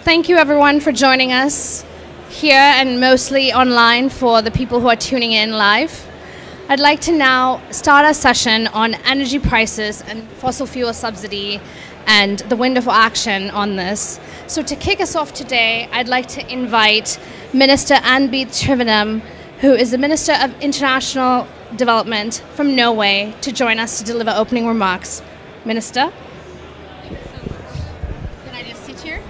Thank you everyone for joining us here and mostly online for the people who are tuning in live. I'd like to now start our session on energy prices and fossil fuel subsidy and the window for action on this. So to kick us off today, I'd like to invite Minister Anne-Beat Trivenham, who is the Minister of International Development from Norway, to join us to deliver opening remarks. Minister?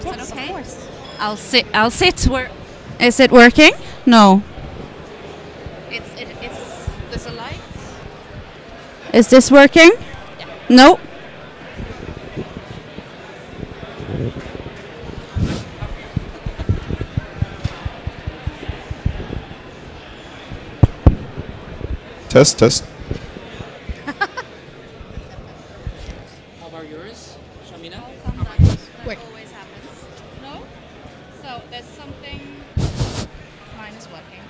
Yes, okay? Of course. I'll sit where... Is it working? No. It's there's a light. Is this working? Yeah. No. Test. How about yours, Shamina? Quick. Always happens. No? So there's something... Mine is working.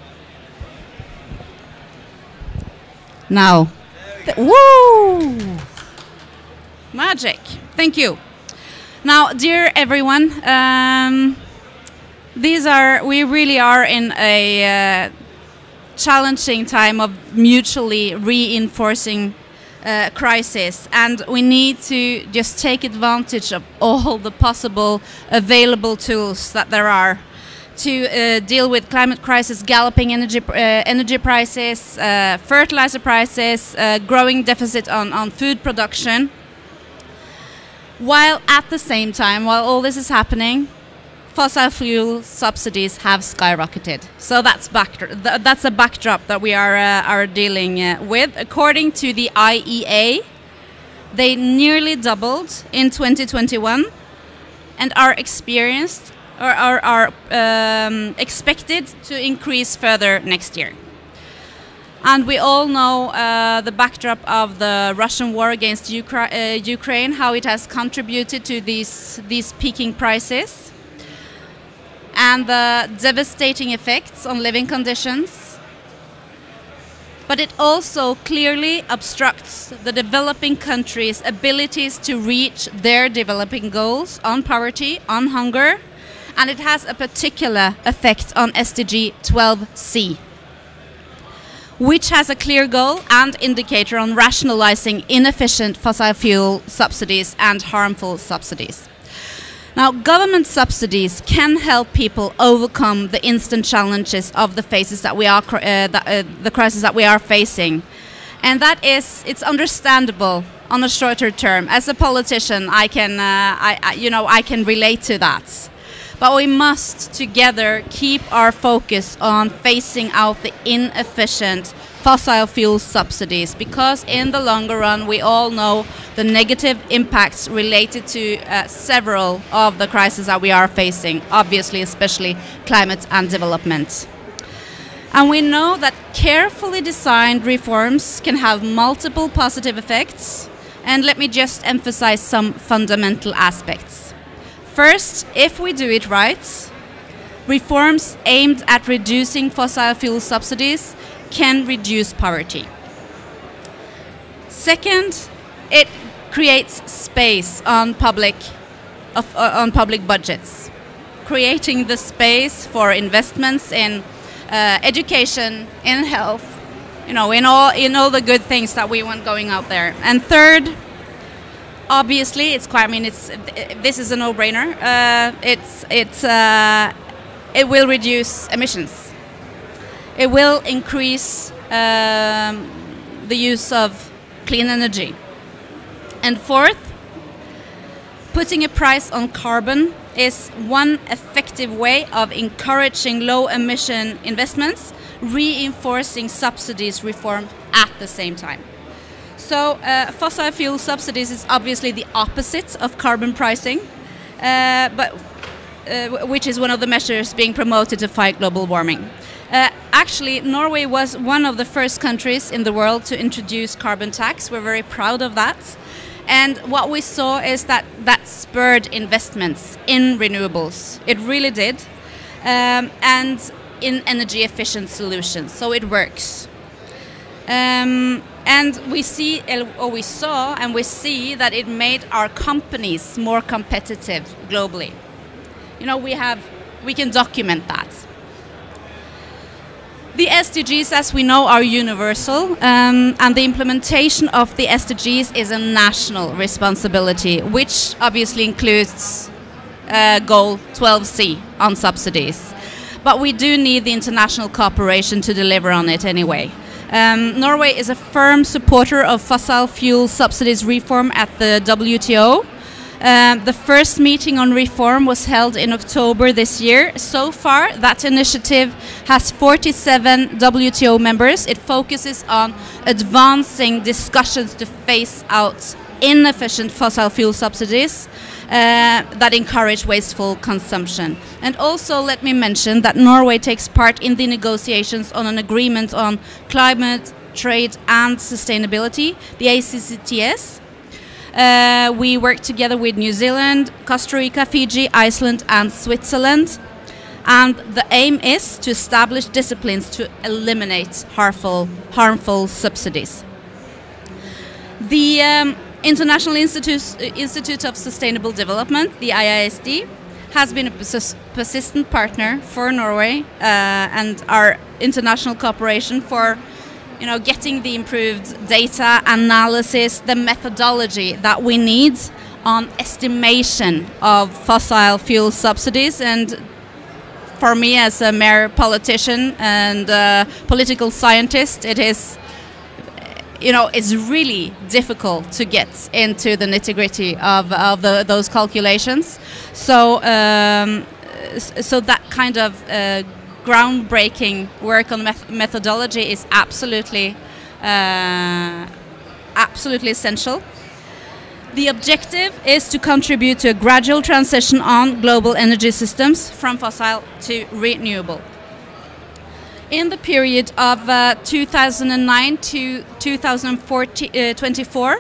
Now. Woo! Magic. Thank you. Now, dear everyone, we really are in a challenging time of mutually reinforcing crisis, and we need to just take advantage of all the possible available tools that there are to deal with climate crisis, galloping energy prices, fertilizer prices, growing deficit on food production, while at the same time, while all this is happening, fossil fuel subsidies have skyrocketed. So that's a backdrop that we are dealing with. According to the IEA, they nearly doubled in 2021 and are expected to increase further next year. And we all know the backdrop of the Russian war against Ukraine, how it has contributed to these peaking prices and the devastating effects on living conditions. But it also clearly obstructs the developing countries' abilities to reach their developing goals on poverty, on hunger, and it has a particular effect on SDG 12C, which has a clear goal and indicator on rationalizing inefficient fossil fuel subsidies and harmful subsidies. Now, government subsidies can help people overcome the instant challenges of the crisis that we are facing, and that is, it's understandable on a shorter term. As a politician, I can relate to that. But we must together keep our focus on phasing out the inefficient fossil fuel subsidies, because in the longer run we all know the negative impacts related to several of the crises that we are facing, obviously especially climate and development. And we know that carefully designed reforms can have multiple positive effects, and let me just emphasize some fundamental aspects. First, if we do it right, reforms aimed at reducing fossil fuel subsidies can reduce poverty. Second, it creates space on public budgets, creating the space for investments in education, in health, in all the good things that we want going out there. And third, obviously, this is a no-brainer. It will reduce emissions. It will increase the use of clean energy. And fourth, putting a price on carbon is one effective way of encouraging low-emission investments, reinforcing subsidies reform at the same time. So fossil fuel subsidies is obviously the opposite of carbon pricing, which is one of the measures being promoted to fight global warming. Actually, Norway was one of the first countries in the world to introduce carbon tax. We're very proud of that. And what we saw is that that spurred investments in renewables. It really did. And in energy efficient solutions. So it works. And we see, or we saw, and we see that it made our companies more competitive globally. You know, we can document that. The SDGs, as we know, are universal, and the implementation of the SDGs is a national responsibility, which obviously includes Goal 12C on subsidies. But we do need the international cooperation to deliver on it anyway. Norway is a firm supporter of fossil fuel subsidies reform at the WTO. The first meeting on reform was held in October this year. So far, that initiative has 47 WTO members. It focuses on advancing discussions to phase out inefficient fossil fuel subsidies that encourage wasteful consumption. And also let me mention that Norway takes part in the negotiations on an agreement on climate, trade and sustainability, the ACCTS. We work together with New Zealand, Costa Rica, Fiji, Iceland and Switzerland. And the aim is to establish disciplines to eliminate harmful subsidies. The International Institute of Sustainable Development, the IISD, has been a persistent partner for Norway and our international cooperation for, you know, getting the improved data analysis, the methodology that we need on estimation of fossil fuel subsidies. And for me, as a mere politician and political scientist, it is, you know, it's really difficult to get into the nitty-gritty of those calculations. So, so that kind of groundbreaking work on methodology is absolutely essential. The objective is to contribute to a gradual transition on global energy systems from fossil to renewable. In the period of 2009 to 2024,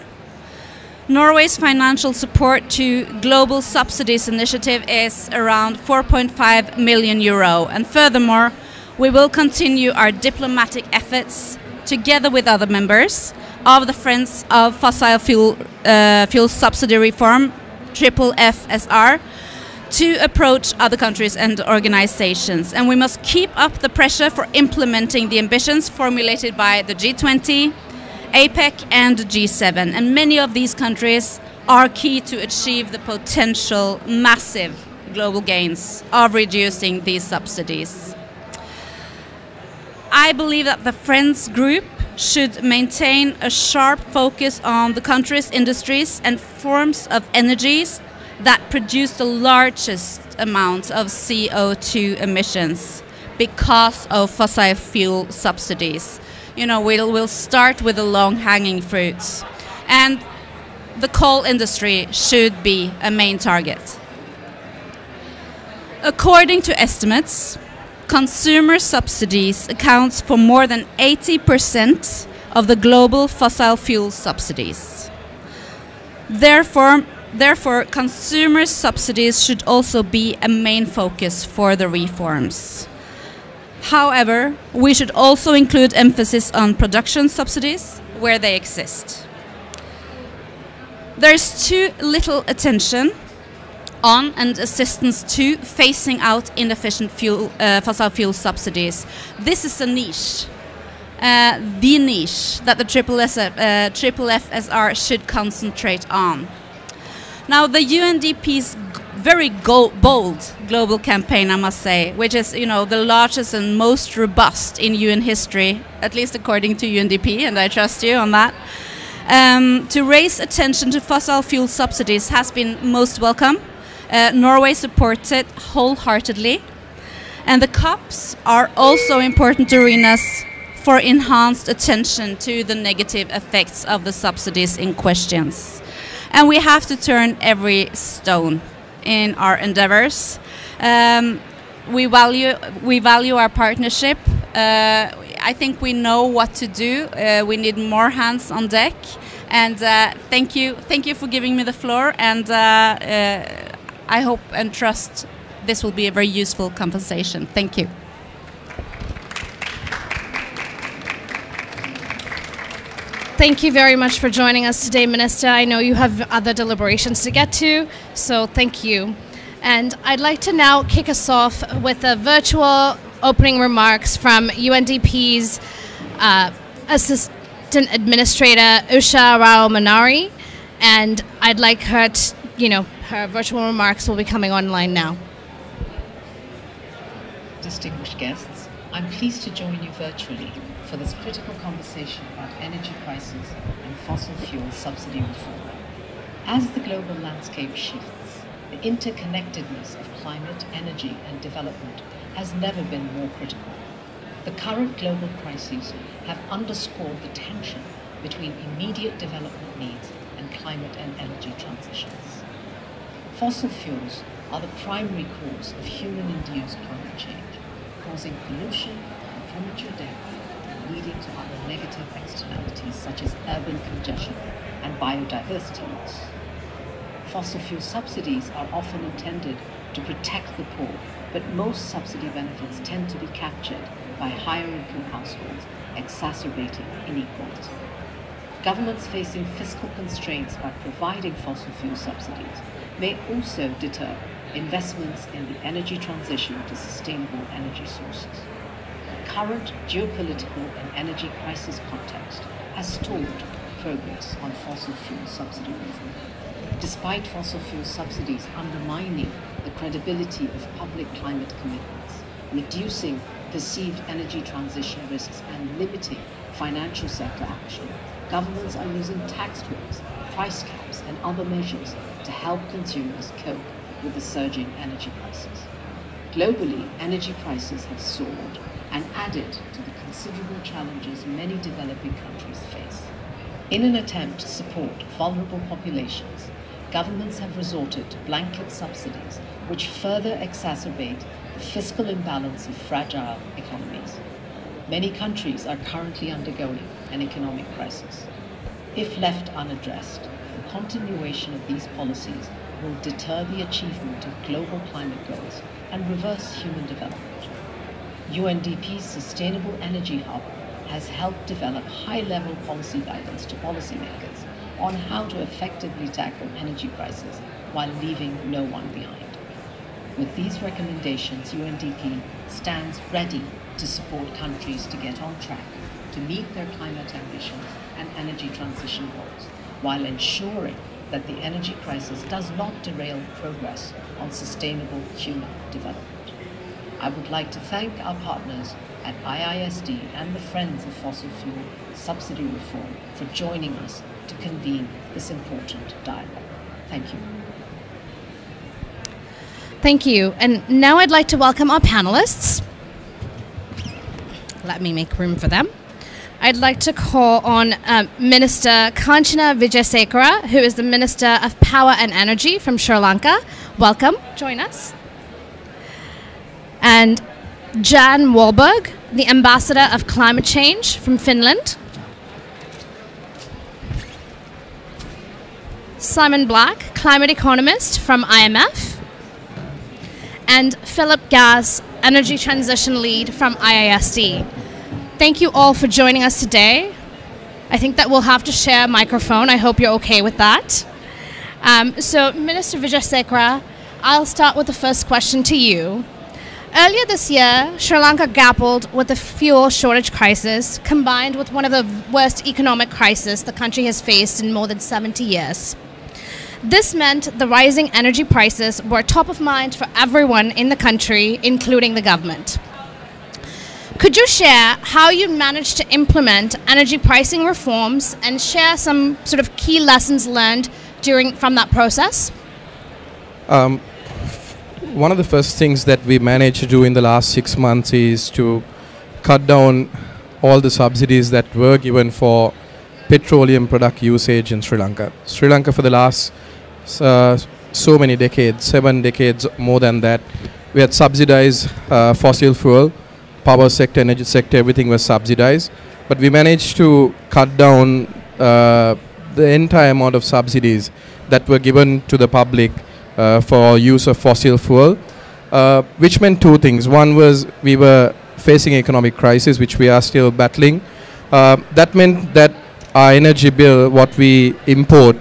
Norway's financial support to global subsidies initiative is around 4.5 million euro. And furthermore, we will continue our diplomatic efforts together with other members of the Friends of Fossil Fuel Subsidy Reform, FFFSR, to approach other countries and organizations. And we must keep up the pressure for implementing the ambitions formulated by the G20, APEC and G7. And many of these countries are key to achieve the potential massive global gains of reducing these subsidies. I believe that the Friends Group should maintain a sharp focus on the country's industries and forms of energies that produce the largest amount of CO2 emissions because of fossil fuel subsidies. You know, we'll start with the long-hanging fruits. And the coal industry should be a main target. According to estimates, consumer subsidies accounts for more than 80% of the global fossil fuel subsidies. Therefore, consumer subsidies should also be a main focus for the reforms. However, we should also include emphasis on production subsidies where they exist. There is too little attention on and assistance to phasing out inefficient fossil fuel subsidies. This is a niche, the niche that the FFFSR should concentrate on. Now, the UNDP's very bold global campaign, I must say, which is, you know, the largest and most robust in UN history, at least according to UNDP, and I trust you on that, to raise attention to fossil fuel subsidies has been most welcome. Norway supports it wholeheartedly. And the COPs are also important arenas for enhanced attention to the negative effects of the subsidies in questions. And we have to turn every stone in our endeavors. We value our partnership. I think we know what to do. We need more hands on deck. And thank you for giving me the floor. And I hope and trust this will be a very useful conversation. Thank you. Thank you very much for joining us today, Minister. I know you have other deliberations to get to, so thank you. And I'd like to now kick us off with a virtual opening remarks from UNDP's Assistant Administrator Usha Rao Manari, and I'd like her to, her virtual remarks will be coming online now. Distinguished guests, I'm pleased to join you virtually for this critical conversation about energy prices and fossil fuel subsidy reform. As the global landscape shifts, the interconnectedness of climate, energy, and development has never been more critical. The current global crises have underscored the tension between immediate development needs and climate and energy transitions. Fossil fuels are the primary cause of human-induced climate change, causing pollution and premature death, leading to other negative externalities such as urban congestion and biodiversity loss. Fossil fuel subsidies are often intended to protect the poor, but most subsidy benefits tend to be captured by higher income households, exacerbating inequality. Governments facing fiscal constraints by providing fossil fuel subsidies may also deter investments in the energy transition to sustainable energy sources. The current geopolitical and energy crisis context has stalled progress on fossil fuel subsidy reform. Despite fossil fuel subsidies undermining the credibility of public climate commitments, reducing perceived energy transition risks and limiting financial sector action, governments are using tax breaks, price caps, and other measures to help consumers cope with the surging energy prices. Globally, energy prices have soared and added to the considerable challenges many developing countries face. In an attempt to support vulnerable populations, governments have resorted to blanket subsidies which further exacerbate the fiscal imbalance of fragile economies. Many countries are currently undergoing an economic crisis. If left unaddressed, the continuation of these policies will deter the achievement of global climate goals and reverse human development. UNDP's Sustainable Energy Hub has helped develop high-level policy guidance to policymakers on how to effectively tackle energy crisis while leaving no one behind. With these recommendations, UNDP stands ready to support countries to get on track to meet their climate ambitions and energy transition goals, while ensuring that the energy crisis does not derail progress on sustainable human development. I would like to thank our partners at IISD and the Friends of Fossil Fuel Subsidy Reform for joining us to convene this important dialogue. Thank you. Thank you. And now I'd like to welcome our panelists. Let me make room for them. I'd like to call on Minister Kanchana Vijayasekara, who is the Minister of Power and Energy from Sri Lanka. Welcome. Join us. And Jan Wahlberg, the Ambassador of Climate Change from Finland. Simon Black, Climate Economist from IMF. And Philip Gass, Energy Transition Lead from IISD. Thank you all for joining us today. I think that we'll have to share a microphone. I hope you're okay with that. So, Minister Vijayasekara, I'll start with the first question to you. Earlier this year, Sri Lanka grappled with the fuel shortage crisis, combined with one of the worst economic crises the country has faced in more than 70 years. This meant the rising energy prices were top of mind for everyone in the country, including the government. Could you share how you managed to implement energy pricing reforms and share some sort of key lessons learned from that process? One of the first things that we managed to do in the last 6 months is to cut down all the subsidies that were given for petroleum product usage in Sri Lanka. Sri Lanka, for the last so many decades, 7 decades, more than that, we had subsidized fossil fuel, power sector, energy sector, everything was subsidized. But we managed to cut down the entire amount of subsidies that were given to the public for use of fossil fuel, which meant two things. One was we were facing economic crisis, which we are still battling. That meant that our energy bill, what we import,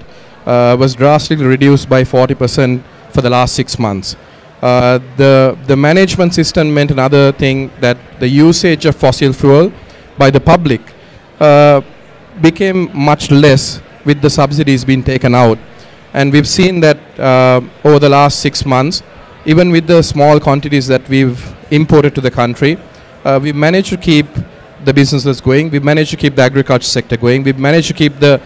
was drastically reduced by 40% for the last 6 months. The management system meant another thing, that the usage of fossil fuel by the public became much less with the subsidies being taken out. And we've seen that over the last 6 months, even with the small quantities that we've imported to the country, we've managed to keep the businesses going, we've managed to keep the agriculture sector going, we've managed to keep the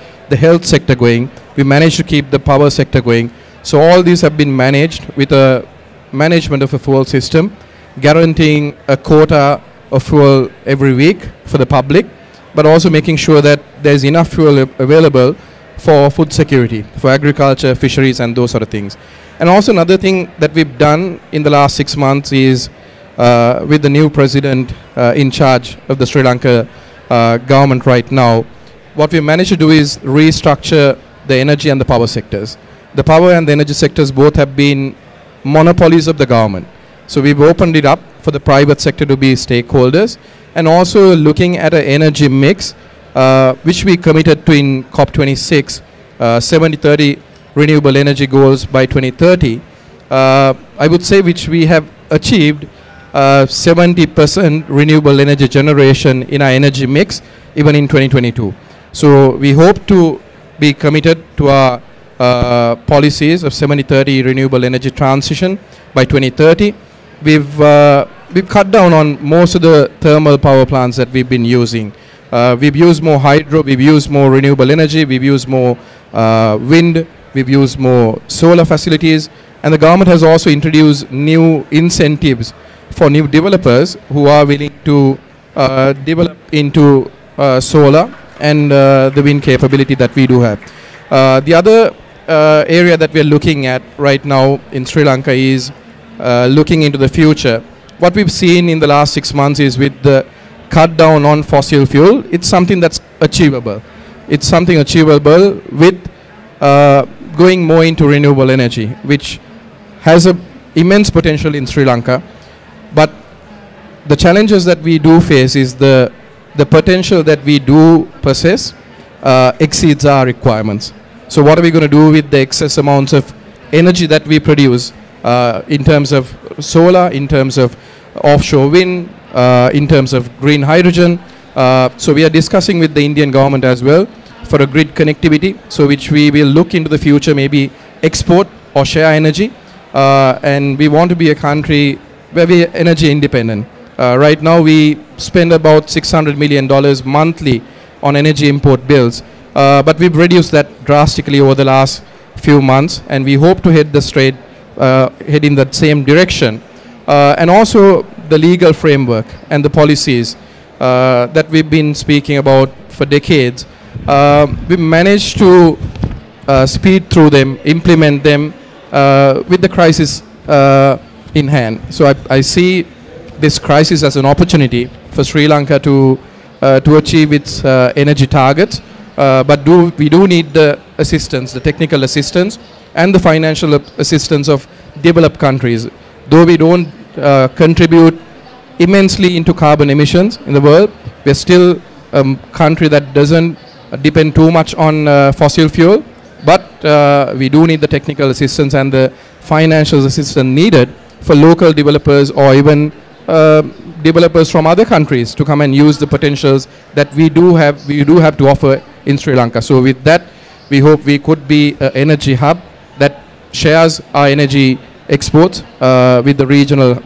health sector going, we managed to keep the power sector going. So all these have been managed with a management of a fuel system, guaranteeing a quota of fuel every week for the public, but also making sure that there's enough fuel available for food security, for agriculture, fisheries, and those sort of things. And also another thing that we've done in the last 6 months is, with the new president in charge of the Sri Lanka government right now, what we managed to do is restructure the energy and the power sectors. The power and the energy sectors both have been monopolies of the government. So we've opened it up for the private sector to be stakeholders, and also looking at an energy mix, which we committed to in COP26, 70-30 renewable energy goals by 2030. I would say which we have achieved 70% renewable energy generation in our energy mix, even in 2022. So we hope to be committed to our policies of 70-30 renewable energy transition by 2030. We've cut down on most of the thermal power plants that we've been using. We've used more hydro, we've used more renewable energy, we've used more wind, we've used more solar facilities, and the government has also introduced new incentives for new developers who are willing to develop into solar and the wind capability that we do have. The other area that we're looking at right now in Sri Lanka is looking into the future. What we've seen in the last 6 months is, with the cut down on fossil fuel, it's something that's achievable. It's something achievable with going more into renewable energy, which has an immense potential in Sri Lanka. But the challenges that we do face is the potential that we do possess exceeds our requirements. So what are we going to do with the excess amounts of energy that we produce in terms of solar, in terms of offshore wind, in terms of green hydrogen? So we are discussing with the Indian government as well for a grid connectivity, so which we will look into the future, maybe export or share energy. And we want to be a country where we are energy independent. Right now we spend about $600 million monthly on energy import bills, but we've reduced that drastically over the last few months, and we hope to head in that same direction. And also the legal framework and the policies that we've been speaking about for decades, we managed to speed through them, implement them with the crisis in hand. So I see this crisis as an opportunity for Sri Lanka to achieve its energy targets, but we do need the assistance, the technical assistance and the financial assistance of developed countries. Though we don't contribute immensely into carbon emissions in the world, we're still a country that doesn't depend too much on fossil fuel, but we do need the technical assistance and the financial assistance needed for local developers or even developers from other countries to come and use the potentials that we do have to offer in Sri Lanka. So with that, we hope we could be an energy hub that shares our energy exports with the regional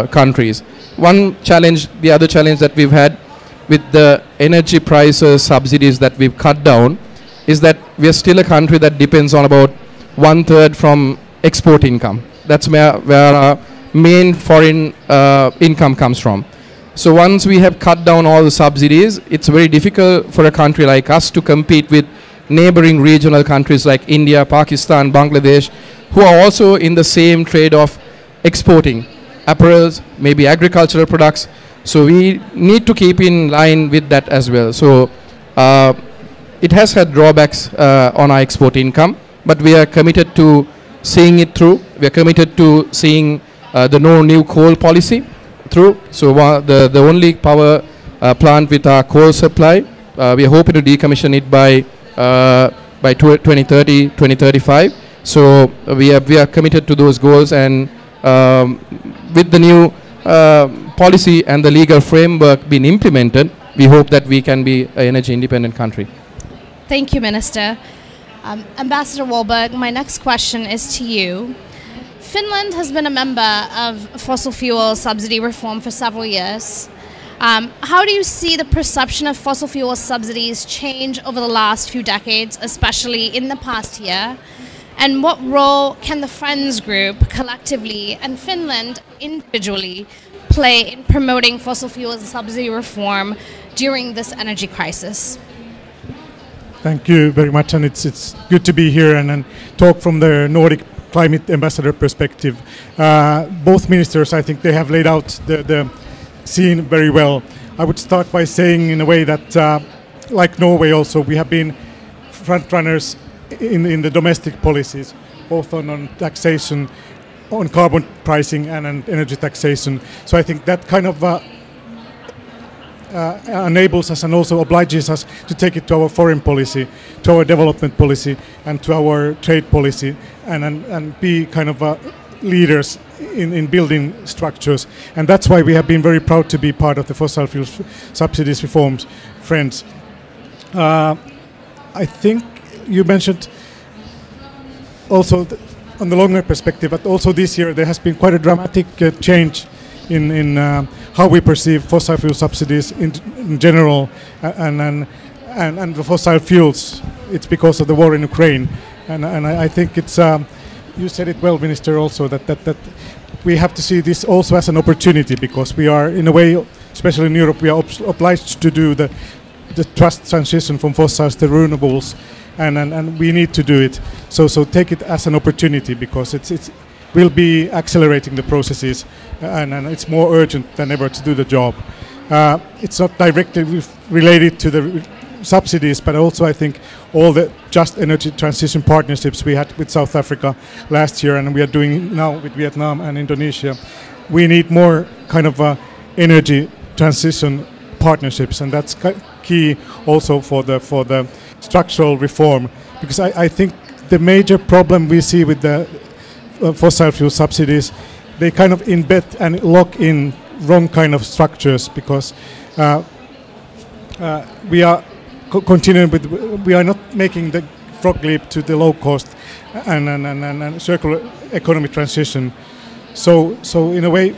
countries. One challenge, the other challenge that we've had with the energy prices subsidies that we've cut down, is that we are still a country that depends on about 1/3 from export income. That's where our main foreign income comes from. So once we have cut down all the subsidies, it's very difficult for a country like us to compete with neighboring regional countries like India, Pakistan, Bangladesh, who are also in the same trade of exporting apparels, maybe agricultural products. So we need to keep in line with that as well. So it has had drawbacks on our export income, but we are committed to seeing it through. We are committed to seeing the no new coal policy through. So the only power plant with our coal supply, we are hoping to decommission it by 2030, 2035. So we are committed to those goals, and with the new policy and the legal framework being implemented, we hope that we can be an energy independent country. Thank you, Minister. Ambassador Wahlberg, my next question is to you. Finland has been a member of fossil fuel subsidy reform for several years. How do you see the perception of fossil fuel subsidies change over the last few decades, especially in the past year? And what role can the Friends Group collectively and Finland individually play in promoting fossil fuel subsidy reform during this energy crisis? Thank you very much, and it's good to be here and talk from the Nordic Climate Ambassador perspective. Both ministers, I think they have laid out the scene very well. I would start by saying in a way that, like Norway also, we have been front runners in the domestic policies, both on taxation, on carbon pricing and on energy taxation. So I think that kind of enables us and also obliges us to take it to our foreign policy, to our development policy, and to our trade policy, and be kind of leaders in building structures. And that's why we have been very proud to be part of the fossil fuel subsidies reforms, friends. I think you mentioned also on the longer perspective, but also this year there has been quite a dramatic change in how we perceive fossil fuel subsidies in general, and the fossil fuels. It's because of the war in Ukraine, and I think it's you said it well, Minister, also that we have to see this also as an opportunity, because we are in a way, especially in Europe, we are obliged to do the just transition from fossils to renewables, and we need to do it. So take it as an opportunity, because it's will be accelerating the processes, and it's more urgent than ever to do the job. It's not directly related to the subsidies, but also I think all the just energy transition partnerships we had with South Africa last year, and we are doing now with Vietnam and Indonesia. We need more kind of energy transition partnerships, and that's key also for the structural reform, because I think the major problem we see with the fossil fuel subsidies, they kind of embed and lock in wrong kind of structures, because we are continuing with, we are not making the frog leap to the low cost and circular economy transition. So in a way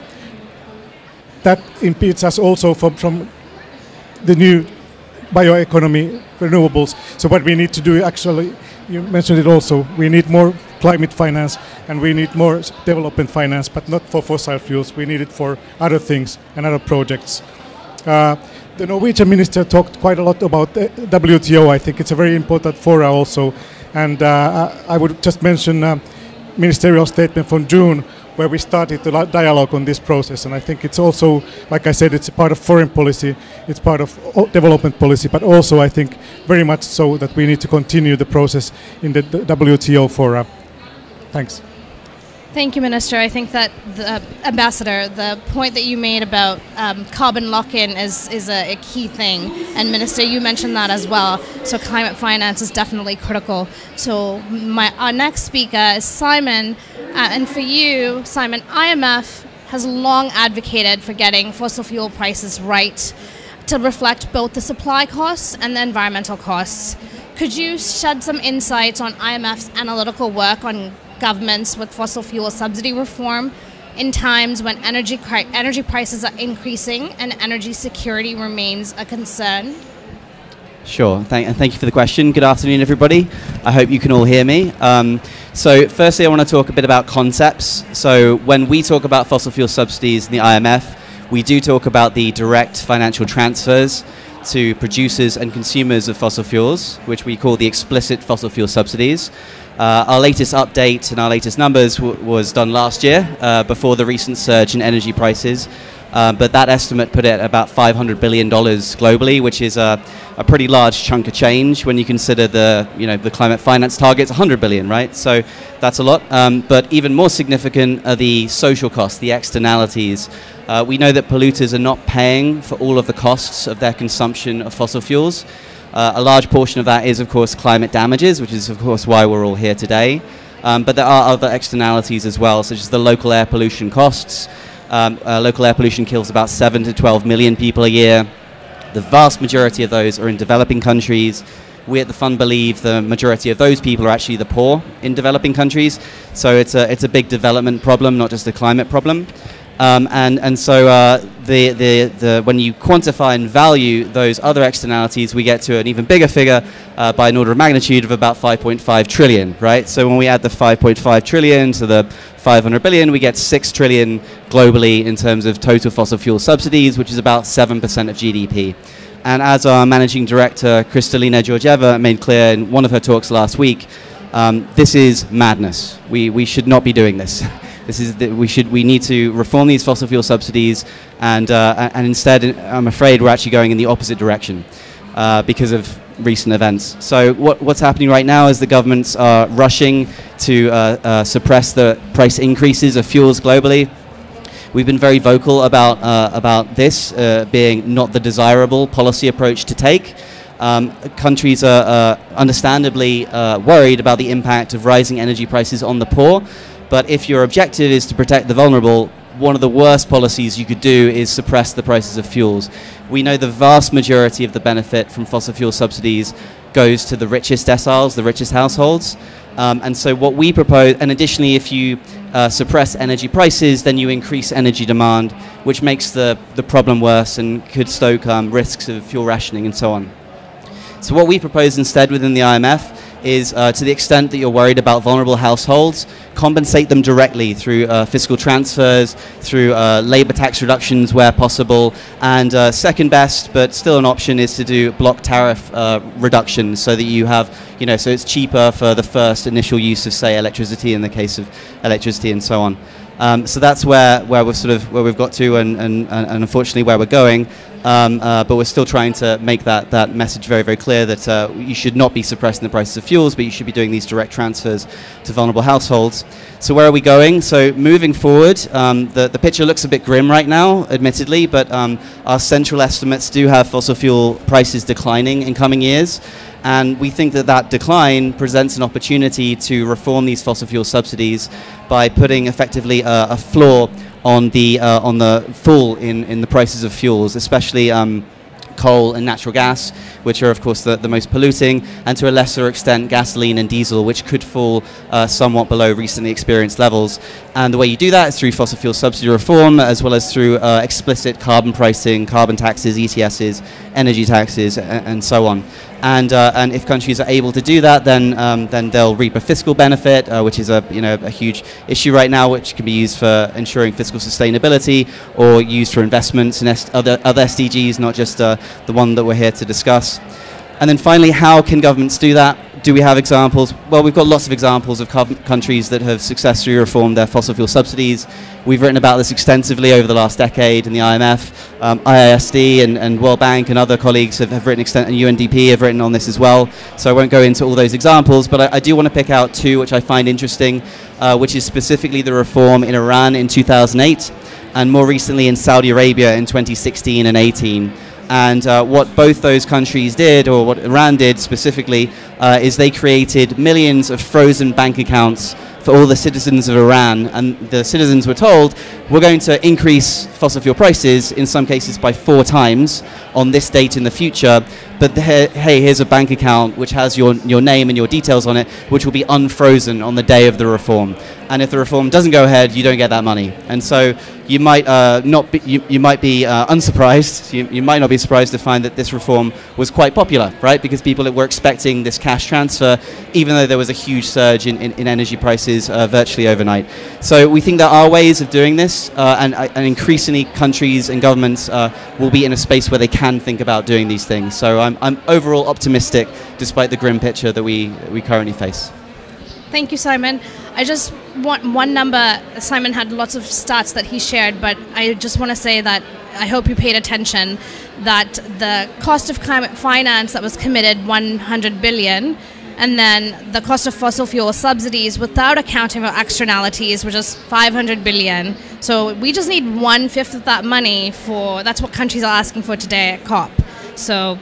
that impedes us also from the new bioeconomy, renewables. So what we need to do, actually, you mentioned it also, we need more climate finance and we need more development finance, but not for fossil fuels. We need it for other things and other projects. The Norwegian minister talked quite a lot about the WTO. I think it's a very important fora also. And I would just mention ministerial statement from June, where we started the dialogue on this process. And I think it's also, like I said, it's a part of foreign policy, it's part of development policy, but also I think very much so that we need to continue the process in the WTO fora. Thanks. Thank you, Minister. I think that, Ambassador, the point that you made about carbon lock-in is a key thing. And Minister, you mentioned that as well. So climate finance is definitely critical. So our next speaker is Simon. And for you, Simon, IMF has long advocated for getting fossil fuel prices right to reflect both the supply costs and the environmental costs. Could you shed some insights on IMF's analytical work on governments with fossil fuel subsidy reform in times when energy prices are increasing and energy security remains a concern? Sure, thank you for the question. Good afternoon, everybody. I hope you can all hear me. So firstly, I want to talk a bit about concepts. So when we talk about fossil fuel subsidies in the IMF, we do talk about the direct financial transfers to producers and consumers of fossil fuels, which we call the explicit fossil fuel subsidies. Our latest update and our latest numbers was done last year, before the recent surge in energy prices. but that estimate put it at about $500 billion globally, which is a pretty large chunk of change when you consider the climate finance targets, 100 billion, right? So that's a lot. But even more significant are the social costs, the externalities. We know that polluters are not paying for all of the costs of their consumption of fossil fuels. A large portion of that is, of course, climate damages, which is, of course, why we're all here today. But there are other externalities as well, such as the local air pollution costs. Local air pollution kills about 7 to 12 million people a year. The vast majority of those are in developing countries. We at the fund believe the majority of those people are actually the poor in developing countries. So it's a big development problem, not just a climate problem. So when you quantify and value those other externalities, we get to an even bigger figure by an order of magnitude of about 5.5 trillion, right? So when we add the 5.5 trillion to the 500 billion, we get 6 trillion globally in terms of total fossil fuel subsidies, which is about 7% of GDP. And as our managing director, Kristalina Georgieva, made clear in one of her talks last week, this is madness. We should not be doing this. We need to reform these fossil fuel subsidies, and instead, I'm afraid we're actually going in the opposite direction because of recent events. So what's happening right now is the governments are rushing to suppress the price increases of fuels globally. We've been very vocal about this being not the desirable policy approach to take. Countries are understandably worried about the impact of rising energy prices on the poor. But if your objective is to protect the vulnerable, one of the worst policies you could do is suppress the prices of fuels. We know the vast majority of the benefit from fossil fuel subsidies goes to the richest deciles, the richest households. And so what we propose, and additionally, if you suppress energy prices, then you increase energy demand, which makes the problem worse and could stoke risks of fuel rationing and so on. So what we propose instead within the IMF is to the extent that you're worried about vulnerable households, compensate them directly through fiscal transfers, through labor tax reductions where possible, and second best, but still an option, is to do block tariff reductions so that you have, so it's cheaper for the first initial use of, say, electricity in the case of electricity and so on. So that's where we've got to, and unfortunately where we're going. But we're still trying to make that message very, very clear that you should not be suppressing the prices of fuels, but you should be doing these direct transfers to vulnerable households. So where are we going? So moving forward, the picture looks a bit grim right now, admittedly, but our central estimates do have fossil fuel prices declining in coming years. And we think that decline presents an opportunity to reform these fossil fuel subsidies by putting effectively a floor on the fall in the prices of fuels, especially coal and natural gas, which are of course the most polluting, and to a lesser extent gasoline and diesel, which could fall somewhat below recently experienced levels. And the way you do that is through fossil fuel subsidy reform, as well as through explicit carbon pricing, carbon taxes, ETSs, energy taxes, and so on. And if countries are able to do that, then they'll reap a fiscal benefit, which is a huge issue right now, which can be used for ensuring fiscal sustainability or used for investments in other SDGs, not just the one that we're here to discuss. And then finally, how can governments do that? Do we have examples? Well, we've got lots of examples of countries that have successfully reformed their fossil fuel subsidies. We've written about this extensively over the last decade in the IMF. IISD and World Bank and other colleagues have written, and UNDP have written on this as well. So I won't go into all those examples, but I do want to pick out two which I find interesting, which is specifically the reform in Iran in 2008 and more recently in Saudi Arabia in 2016 and 18. And what both those countries did, or what Iran did specifically, is they created millions of frozen bank accounts for all the citizens of Iran. And the citizens were told, we're going to increase fossil fuel prices, in some cases by 4 times, on this date in the future. But hey, here's a bank account which has your name and your details on it, which will be unfrozen on the day of the reform. And if the reform doesn't go ahead, you don't get that money. And so you might you might be unsurprised. You might not be surprised to find that this reform was quite popular, right? Because people were expecting this cash transfer, even though there was a huge surge in energy prices virtually overnight. So we think there are ways of doing this, and increasingly countries and governments will be in a space where they can think about doing these things. So I'm overall optimistic, despite the grim picture that we currently face. Thank you, Simon. I just want one number. Simon had lots of stats that he shared, but I just want to say that I hope you paid attention that the cost of climate finance that was committed 100 billion, and then the cost of fossil fuel subsidies without accounting for externalities, which is 500 billion. So we just need 1/5 of that money that's what countries are asking for today at COP. So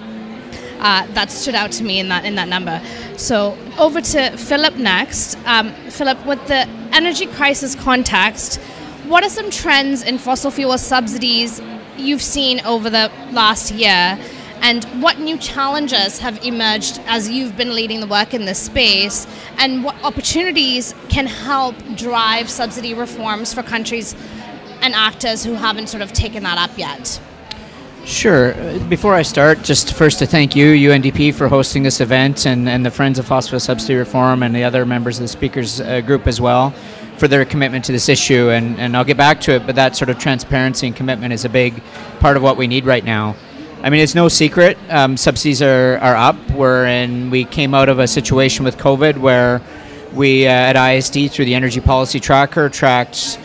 that stood out to me in that number. So over to Philip next. Philip, with the energy crisis context, what are some trends in fossil fuel subsidies you've seen over the last year, and what new challenges have emerged as you've been leading the work in this space, and what opportunities can help drive subsidy reforms for countries and actors who haven't sort of taken that up yet? Sure. Before I start, just first to thank you, UNDP, for hosting this event, and the Friends of Fossil Fuel Subsidy Reform and the other members of the speakers group as well for their commitment to this issue. And I'll get back to it, but that sort of transparency and commitment is a big part of what we need right now. I mean, it's no secret. Subsidies are up. We came out of a situation with COVID where we at IISD, through the Energy Policy Tracker, tracked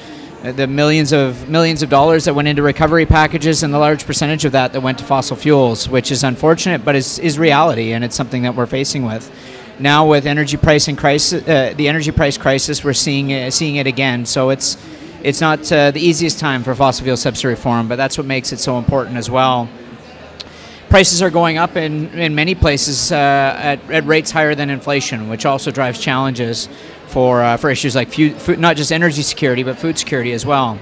the millions of dollars that went into recovery packages, and the large percentage of that went to fossil fuels, which is unfortunate, but is reality, and it's something that we're facing with. Now with energy pricing crisis, the energy price crisis, we're seeing it again. So it's not the easiest time for fossil fuel subsidy reform, but that's what makes it so important as well. Prices are going up in many places at rates higher than inflation, which also drives challenges for issues like food, not just energy security, but food security as well.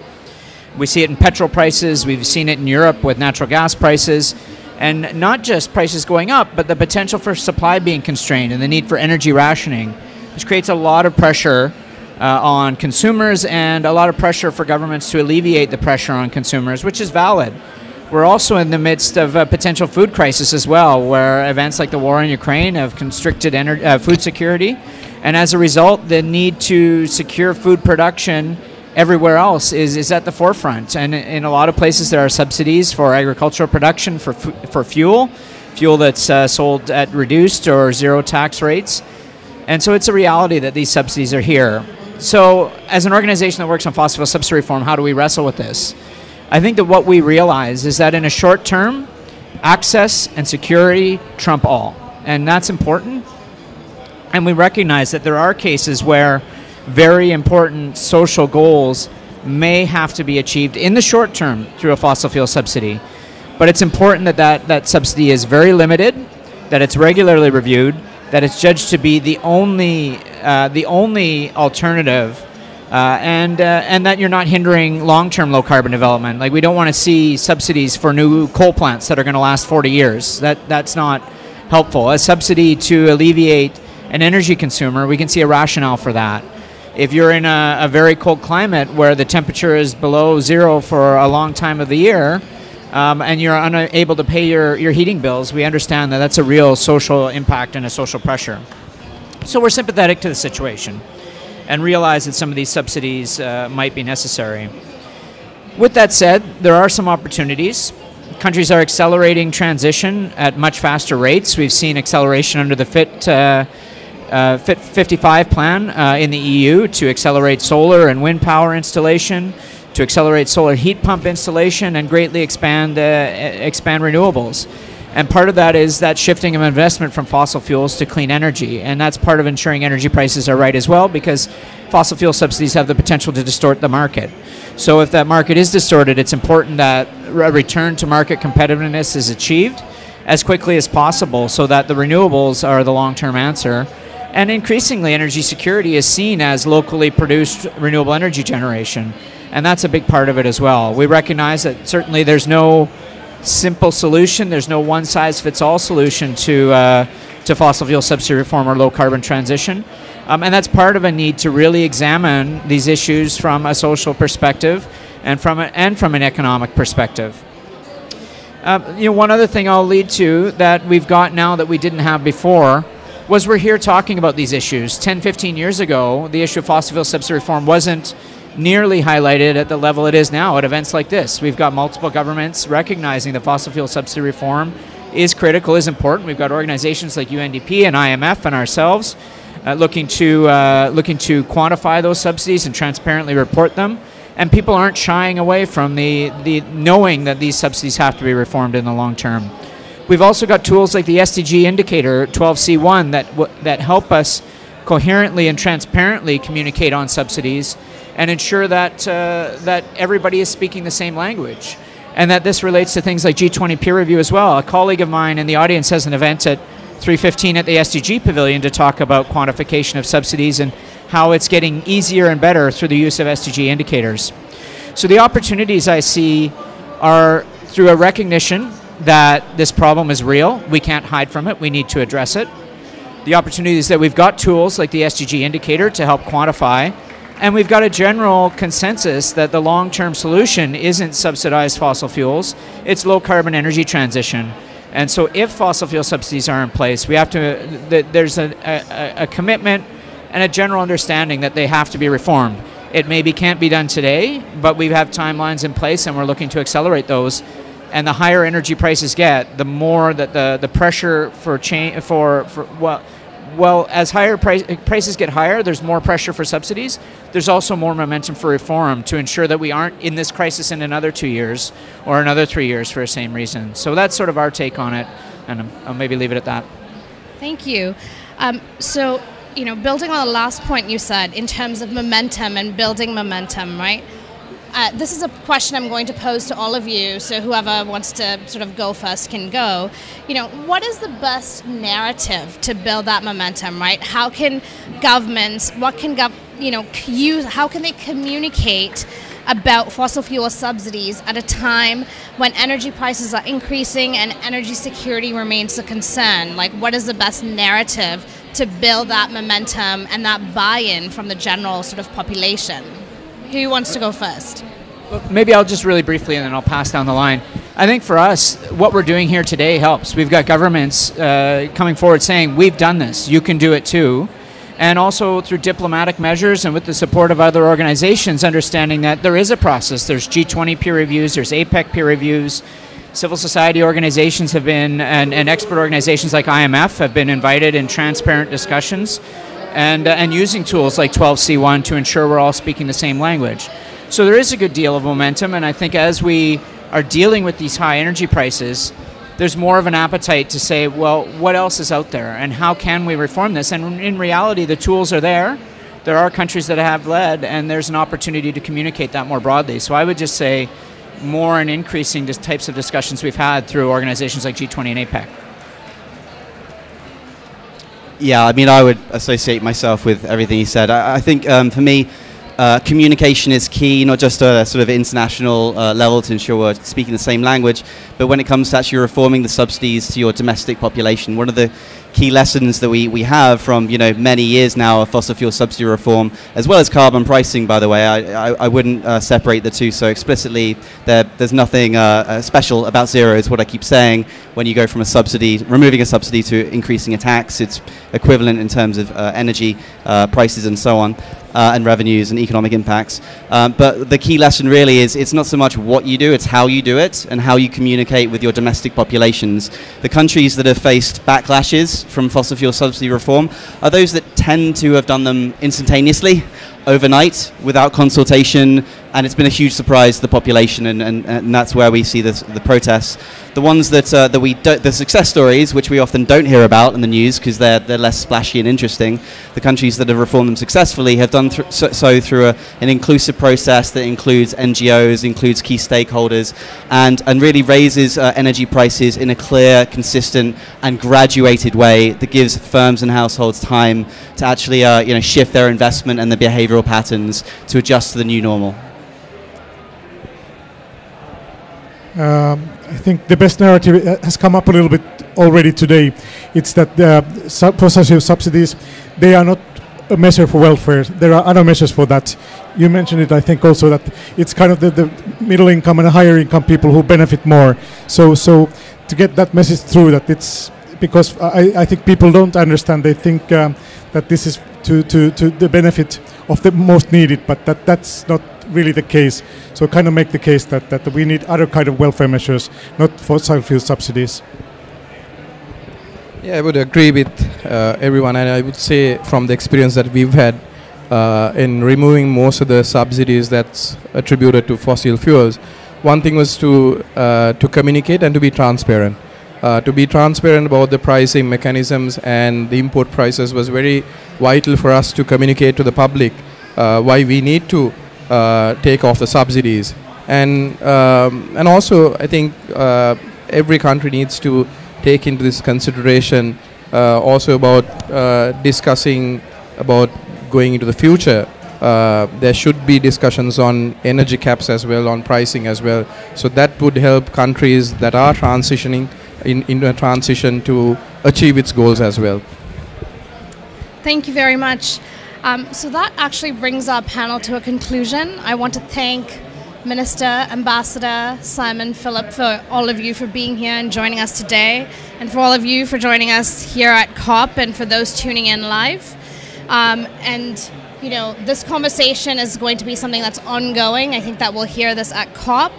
We see it in petrol prices. We've seen it in Europe with natural gas prices, and not just prices going up, but the potential for supply being constrained and the need for energy rationing, which creates a lot of pressure on consumers and a lot of pressure for governments to alleviate the pressure on consumers, which is valid. We're also in the midst of a potential food crisis as well, where events like the war in Ukraine have constricted food security, and as a result, the need to secure food production everywhere else is at the forefront. And in a lot of places, there are subsidies for agricultural production for fuel that's sold at reduced or zero tax rates. And so it's a reality that these subsidies are here. So as an organization that works on fossil fuel subsidy reform, how do we wrestle with this? I think that what we realize is that in a short term, access and security trump all. And that's important. And we recognize that there are cases where very important social goals may have to be achieved in the short term through a fossil fuel subsidy. But it's important that subsidy is very limited, that it's regularly reviewed, that it's judged to be the only alternative, and that you're not hindering long-term low-carbon development. Like, we don't want to see subsidies for new coal plants that are going to last 40 years. That's not helpful. A subsidy to alleviate an energy consumer, we can see a rationale for that. If you're in a very cold climate where the temperature is below zero for a long time of the year, and you're unable to pay your heating bills, we understand that that's a real social impact and a social pressure. So we're sympathetic to the situation and realize that some of these subsidies might be necessary. With that said, there are some opportunities. Countries are accelerating transition at much faster rates. We've seen acceleration under the Fit 55 plan in the EU to accelerate solar and wind power installation, to accelerate solar heat pump installation, and greatly expand renewables. And part of that is that shifting of investment from fossil fuels to clean energy. And that's part of ensuring energy prices are right as well, because fossil fuel subsidies have the potential to distort the market. So if that market is distorted, it's important that a return to market competitiveness is achieved as quickly as possible so that the renewables are the long-term answer. And increasingly, energy security is seen as locally produced renewable energy generation. And that's a big part of it as well. We recognize that certainly there's no simple solution. There's no one-size-fits-all solution to fossil fuel subsidy reform or low-carbon transition. And that's part of a need to really examine these issues from a social perspective and from an economic perspective. One other thing I'll lead to that we've got now that we didn't have before was we're here talking about these issues. 10, 15 years ago, the issue of fossil fuel subsidy reform wasn't nearly highlighted at the level it is now at events like this. We've got multiple governments recognizing that fossil fuel subsidy reform is critical, is important. We've got organizations like UNDP and IMF and ourselves looking to quantify those subsidies and transparently report them. And people aren't shying away from the knowing that these subsidies have to be reformed in the long term. We've also got tools like the SDG indicator 12C1 that help us coherently and transparently communicate on subsidies and ensure that that everybody is speaking the same language, and that this relates to things like G20 peer review as well. A colleague of mine in the audience has an event at 3:15 at the SDG Pavilion to talk about quantification of subsidies and how it's getting easier and better through the use of SDG indicators. So the opportunities I see are through a recognition that this problem is real. We can't hide from it. We need to address it. The opportunities that we've got tools like the SDG indicator to help quantify, and we've got a general consensus that the long-term solution isn't subsidized fossil fuels, it's low-carbon energy transition. And so if fossil fuel subsidies are in place, we have to, there's a commitment and a general understanding that they have to be reformed. It maybe can't be done today, but we have timelines in place and we're looking to accelerate those. And the higher energy prices get, the more that the pressure for change, as higher prices get higher, there's more pressure for subsidies. There's also more momentum for reform to ensure that we aren't in this crisis in another 2 years or another 3 years for the same reason. So that's sort of our take on it, and I'll maybe leave it at that. Thank you. So, building on the last point you said in terms of momentum and building momentum, right? This is a question I'm going to pose to all of you, so whoever wants to sort of go first can go. What is the best narrative to build that momentum, right? How can governments, how can they communicate about fossil fuel subsidies at a time when energy prices are increasing and energy security remains a concern? Like, what is the best narrative to build that momentum and that buy-in from the general sort of population? Who wants to go first? Well, maybe I'll just really briefly and then I'll pass down the line. I think for us, what we're doing here today helps. We've got governments coming forward saying, we've done this, you can do it too. And also through diplomatic measures and with the support of other organizations, understanding that there is a process. There's G20 peer reviews, there's APEC peer reviews. Civil society organizations have been, and expert organizations like IMF have been invited in transparent discussions. And using tools like 12C1 to ensure we're all speaking the same language. So there is a good deal of momentum, and I think as we are dealing with these high energy prices, there's more of an appetite to say, well, what else is out there, and how can we reform this? And in reality, the tools are there. There are countries that have led, and there's an opportunity to communicate that more broadly. So I would just say more and increasing the types of discussions we've had through organizations like G20 and APEC. Yeah, I mean, I would associate myself with everything he said. I think for me, communication is key, not just at a sort of international level to ensure we're speaking the same language, but when it comes to actually reforming the subsidies to your domestic population. One of the key lessons that we have from many years now of fossil fuel subsidy reform, as well as carbon pricing, by the way. I wouldn't separate the two so explicitly. There's nothing special about zero, is what I keep saying. When you go from removing a subsidy to increasing a tax, it's equivalent in terms of energy prices and so on, and revenues and economic impacts. But the key lesson really is it's not so much what you do, it's how you do it and how you communicate with your domestic populations. The countries that have faced backlashes from fossil fuel subsidy reform are those that tend to have done them instantaneously, overnight, without consultation, and it's been a huge surprise to the population, and that's where we see the protests. The ones that the success stories, which we often don't hear about in the news because they're less splashy and interesting, the countries that have reformed them successfully have done so through an inclusive process that includes NGOs, includes key stakeholders, and really raises energy prices in a clear, consistent, and graduated way that gives firms and households time to actually shift their investment and their behavioral patterns to adjust to the new normal. I think the best narrative has come up a little bit already today. It's that fossil fuel subsidies, they are not a measure for welfare. There are other measures for that. You mentioned it, I think, also that it's kind of the middle income and higher income people who benefit more. So to get that message through, that it's because I think people don't understand. They think that this is to the benefit of the most needed, but that's not really the case. So kind of make the case that we need other kind of welfare measures, not fossil fuel subsidies. Yeah, I would agree with everyone, and I would say from the experience that we've had in removing most of the subsidies that's attributed to fossil fuels, one thing was to communicate and to be transparent. To be transparent about the pricing mechanisms and the import prices was very vital for us to communicate to the public why we need to take off the subsidies. And also, I think every country needs to take into this consideration also about discussing about going into the future. There should be discussions on energy caps as well, on pricing as well. So that would help countries that are transitioning in a transition to achieve its goals as well. Thank you very much. So that actually brings our panel to a conclusion. I want to thank Minister, Ambassador Simon Phillip, for all of you for being here and joining us today, and for all of you for joining us here at COP, and for those tuning in live. And you know, this conversation is going to be something that's ongoing. I think that we'll hear this at COP.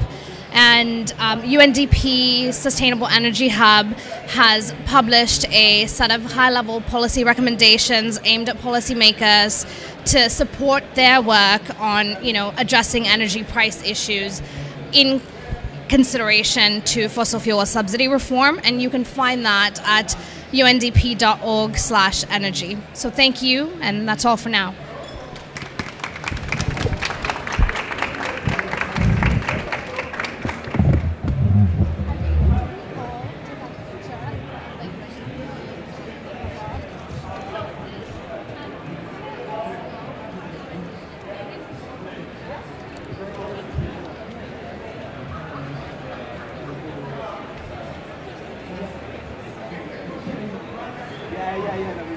And UNDP Sustainable Energy Hub has published a set of high-level policy recommendations aimed at policymakers to support their work on, you know, addressing energy price issues in consideration to fossil fuel subsidy reform. And you can find that at undp.org/energy. So thank you, and that's all for now. Yeah.